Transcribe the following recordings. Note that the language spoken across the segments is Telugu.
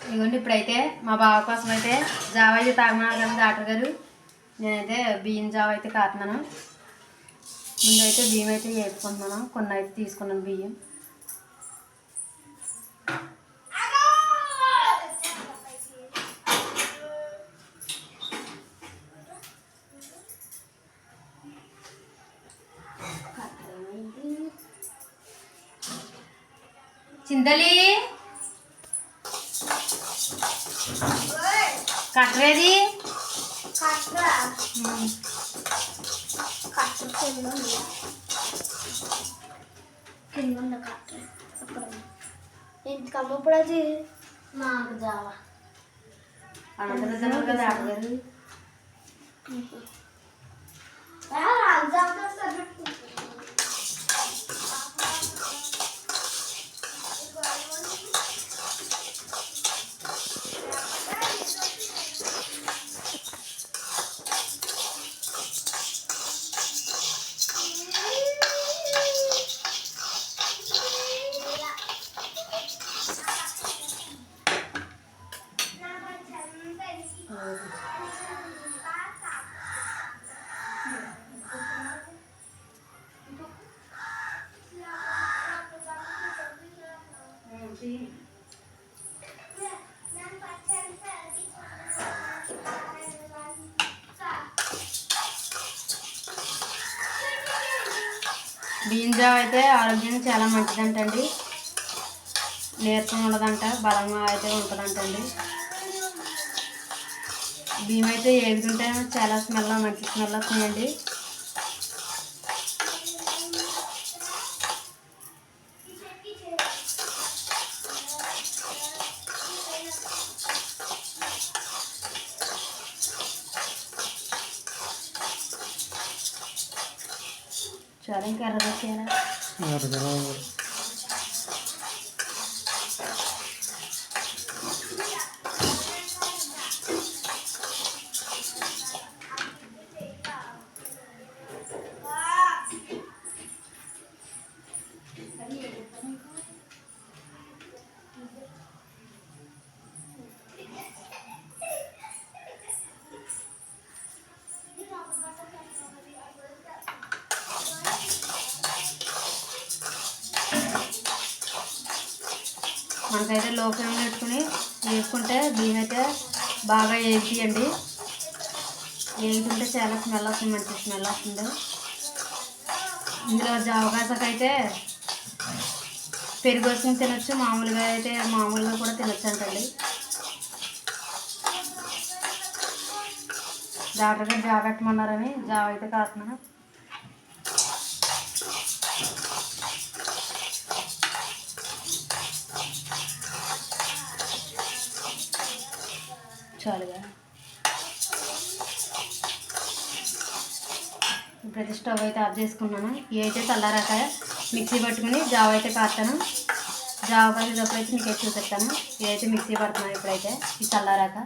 ఇదిగోండి ఇప్పుడైతే మా బావ కోసం అయితే జావ అయితే తాగమన్నారు కదా డాక్టర్ గారు. నేనైతే బియ్యం జావ అయితే కాతున్నాను. ముందైతే బియ్యం అయితే వేసుకుంటున్నాను. కొన్ని అయితే తీసుకున్నాను బియ్యం. చింతలి కట్టరేది ఇంటికమ్మ ఇప్పుడు అది నాకు జావా అనంతరం కదా ఆడగారు. బియ్యం జావ అయితే ఆరోగ్యానికి చాలా మంచిదంటండి. నీరసం ఉండదంట, బలంగా అయితే ఉంటుందంటండి. బియ్యం అయితే ఏగుతుంటే చాలా స్మెల్, మంచి స్మెల్ వస్తుందండి. చాలా ఇంకా ఎర్రదొచ్చేయాలా మనకైతే లో ఫ్లేమ్ పెట్టుకుని వేసుకుంటే బియ్యం అయితే బాగా వేగియండి. వేగుతుంటే చాలా స్మెల్ వస్తుంది, మంచి స్మెల్ వస్తుంది. ఇందులో జావకాసకైతే పెరుగు వేసుకుని తినొచ్చు, మామూలుగా అయితే మామూలుగా కూడా తినొచ్చు అంటండి. డాక్టర్ గారు జావ పెట్టమన్నారని జావ అయితే కాస్తున్నాను. చాలుగా ఇప్పుడైతే స్టవ్ అయితే ఆఫ్ చేసుకున్నాను. ఇవి అయితే చల్లారాక మిక్సీ పట్టుకుని జావ అయితే కాస్తాను. జావ కాసేటప్పుడు అయితే మీకు అయితే చూపిస్తాను. ఇవైతే మిక్సీ పడుతున్నాను ఇప్పుడైతే ఇది చల్లారాక.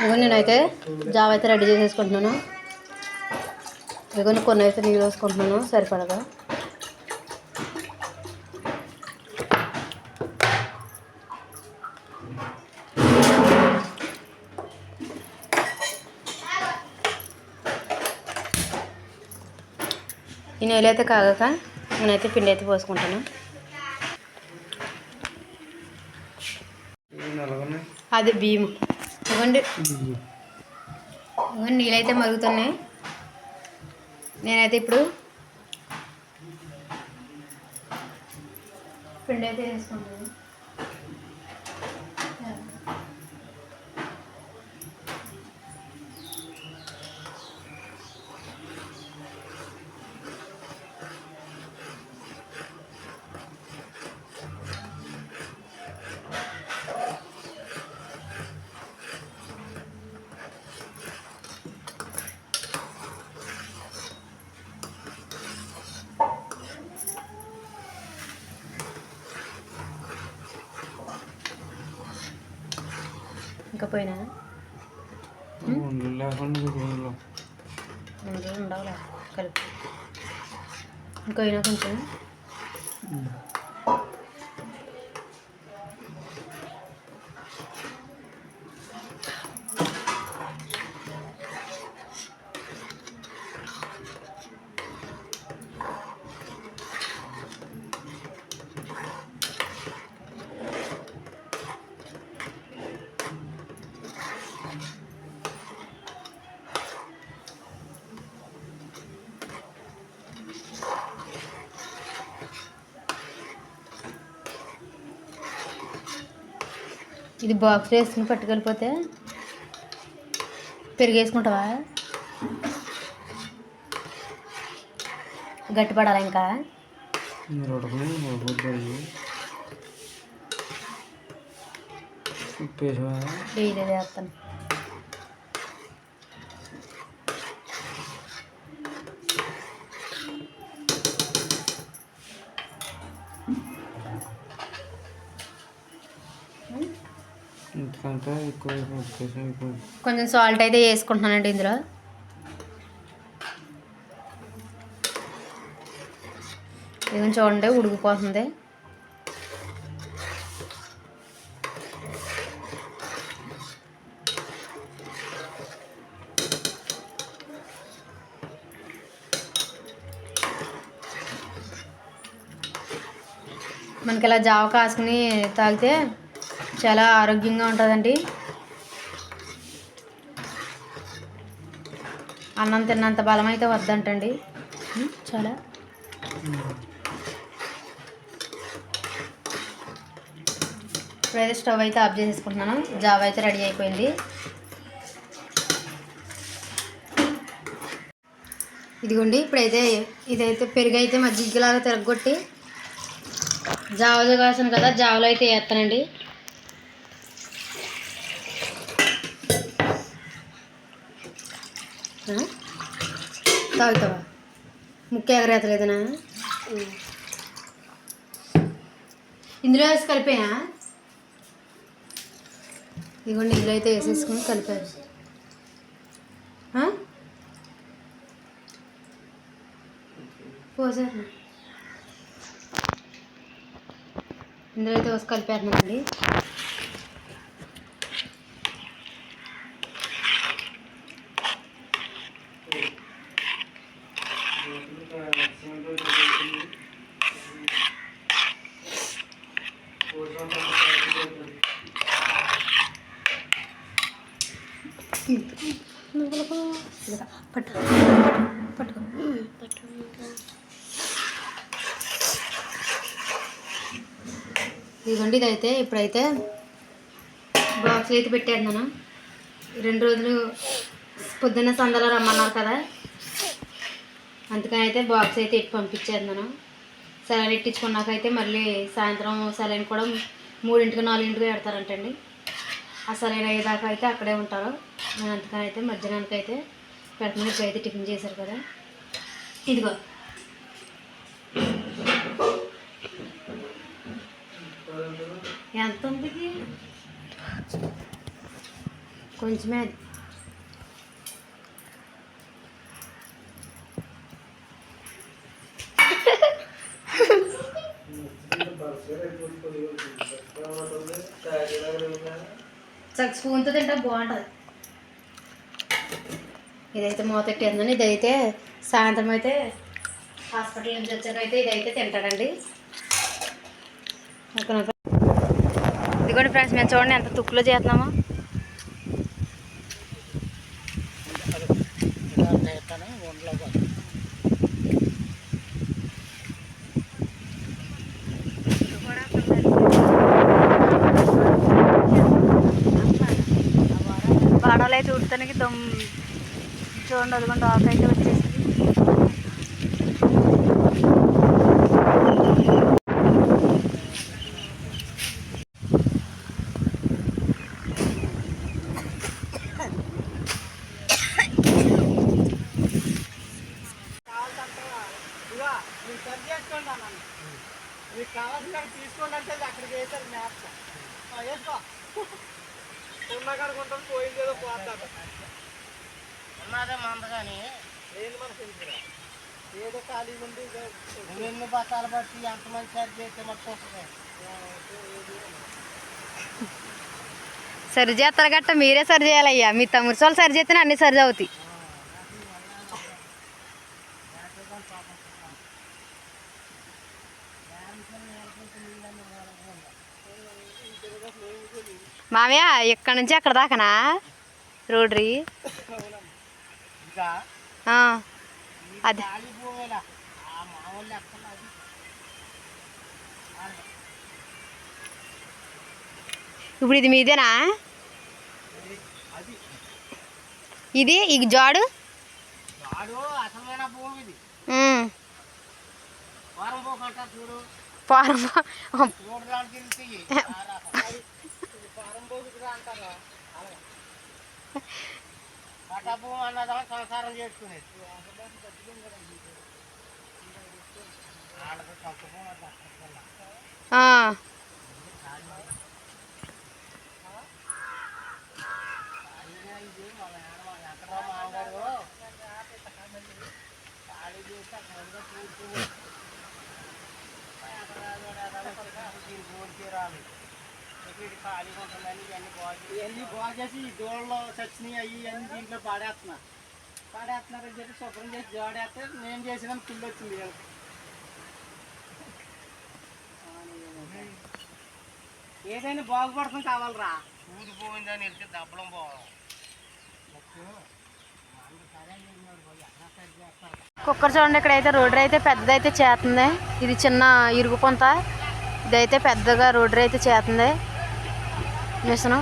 ఇదిగో నేనైతే జావ అయితే రెడీ చేసేసుకుంటున్నాను. ఇదిగో కొన్ని అయితే నీళ్ళు వేసుకుంటున్నాను సరిపడగా. ఈ నీళ్ళు అయితే కాగాక నేనైతే పిండి అయితే పోసుకుంటాను. అది బియ్యం ఇవ్వండి. ఇవ్వండి నీళ్ళు అయితే మరుగుతున్నాయి. నేనైతే ఇప్పుడు పిండి అయితే వేసుకుంటాను. ఇంకా పోయినా ఉండవులే కలిపి ఇంకా అయినా కొంచెం ఇది బాక్స్ వేసుకుని పట్టుకెళ్ళిపోతే పెరిగేసుకుంటావా? గట్టిపడాలా ఇంకా? ఇదే వేస్తాను. కొంచెం సాల్ట్ అయితే వేసుకుంటున్నానండి ఇందులో. ఇది చూడండి ఉడికిపోతుంది. మనకి ఇలా జావ కాసుకుని తాగితే చాలా ఆరోగ్యంగా ఉంటుందండి. అన్నం తిన్నంత బలం అయితే వద్దంటండి. చాలా ఇప్పుడైతే స్టవ్ అయితే ఆఫ్ చేసేసుకుంటున్నాను. జావ అయితే రెడీ అయిపోయింది. ఇదిగోండి ఇప్పుడైతే ఇదైతే పెరుగు అయితే మజ్జిగలాగా తిరగొట్టి జావలో కాసాను కదా, జావలో అయితే వేస్తానండి. తాగుతావా? ముక్క ఎగరేతలేదనా? ఇందులో వేసి కలిపాయా? ఇదిగోండి ఇందులో అయితే వేసేసుకుని కలిపారు. పోసారు. ఇందులో అయితే వేసి కలిపేస్తున్నానండి. ఇదిగోండి ఇదైతే ఇప్పుడైతే బాక్స్లో అయితే పెట్టేస్తున్నాను. 2 రోజులు పొద్దున్న సందలో రమ్మన్నారు కదా, అందుకని అయితే బాక్స్ అయితే ఎట్టి పంపించేస్తున్నాను. సెలైన్ ఎట్టించుకున్నాకైతే మళ్ళీ సాయంత్రం సెలైన్ కూడా 3 4 పెడతారంటండి. ఆ సెలైన్ అయ్యేదాకా అయితే అక్కడే ఉంటారు. నేను అందుకని అయితే మధ్యాహ్నానికి అయితే పెడుతున్నాను. ఇప్పుడైతే టిఫిన్ చేశారు కదా, ఇదిగో ఎంత ఉంది కొంచెమే. స్పూన్తో తింటే బాగుంటుంది. ఇదైతే మూతెట్టేస్తుందని, ఇదైతే సాయంత్రం అయితే హాస్పిటల్ నుంచి వచ్చాకైతే ఇదైతే తింటాడండి. ఇదిగోండి ఫ్రెండ్స్, మేము చూడండి ఎంత తుక్కులో చేస్తున్నామో. వాడలు అయితే ఉడతానికి చూడండి, అదిగోండి ఆకు అయితే వచ్చేసింది. తీసుకోండి అంటే అక్కడికి వేసారు మ్యాప్ వేసుకో ఉన్నకాడుకుంటాం పోయింది ఏదో పోతాడు ఉన్నదే మందగాని ఏది మనకు తెలుసురా ఏదో ఖాళీ ఉంది. ఎన్ని బస్తాలు బట్టి ఎంతమంది సరి చేస్తే మొత్తం సరి చేస్తారు గట్ట మీరే సరి చేయాలయ్యా. మీ తమ్ముడు వాళ్ళు సరి చేస్తేనే అన్నీ సరి అవుతాయి. మామయ్య ఇక్కడ నుంచి అక్కడ దాకానా రోడ్రీ? అదే ఇప్పుడు ఇది మీదేనా? ఇది ఈ జాడు అసలైన భూమి ఇది. చూడు ఫారం చూడడానికి అంటారా భూమి అన్నదా సంసారం చేసుకునేది. ఇవన్నీ బాగు చేసి ఈ దూడలో చచ్చినాయి అవి అన్ని దీంట్లో పాడేస్తున్నారని చెప్పి శుభ్రం చేసి జాడేస్తే నేను చేసిన పిల్లి వచ్చింది. ఏదైనా బాగుపడుతుంది కావాలరా. ఊదిపోయిందని వెళ్తే దప్పడం పోవాలి. కుక్కర్ చూడండి, ఇక్కడైతే రోడ్డు అయితే పెద్దదైతే చేస్తుంది. ఇది చిన్న ఇరుగు పొంత, ఇదైతే పెద్దగా రోడ్డు అయితే చేస్తుంది మిషను.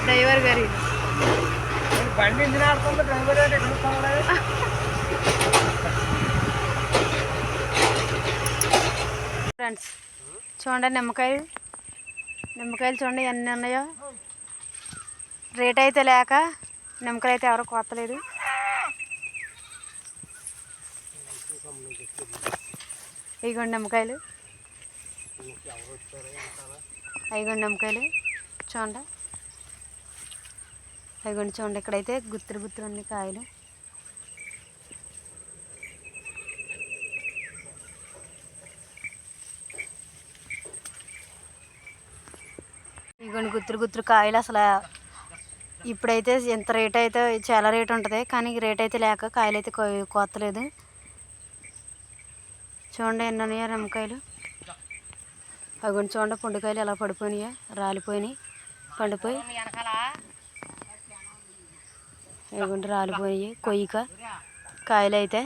డ్రైవర్ గారి బండి ఇంజిన్ ఆడుతుంది. డ్రైవర్ ఫ్రెండ్స్ చూడండి, నిమ్మకాయలు చూడండి ఎన్ని ఉన్నాయో. రేట్ అయితే లేక నిమ్మకాయలు అయితే ఎవరు కొత్తలేదు. ఇగోండి నిమ్మకాయలు, అయిగోండి నిమ్మకాయలు చూడండి, అయిగోండి చూడండి. ఇక్కడైతే గుత్తులు ఉన్నాయి కాయలు. ఇగోండి గుత్తులు కాయలు. అసలు ఇప్పుడైతే ఎంత రేట్ అయితే చాలా రేట్ ఉంటుంది, కానీ రేట్ అయితే లేక కాయలు అయితే కోతలేదు. చూడండి ఎన్ని ఉన్నాయో నిమ్మకాయలు. అగోండి చూడండి పండుకాయలు ఎలా పడిపోయినాయో, రాలిపోయినాయి, పండిపోయి. ఇగోండి రాలిపోయినాయి కొయ్యక కాయలు అయితే.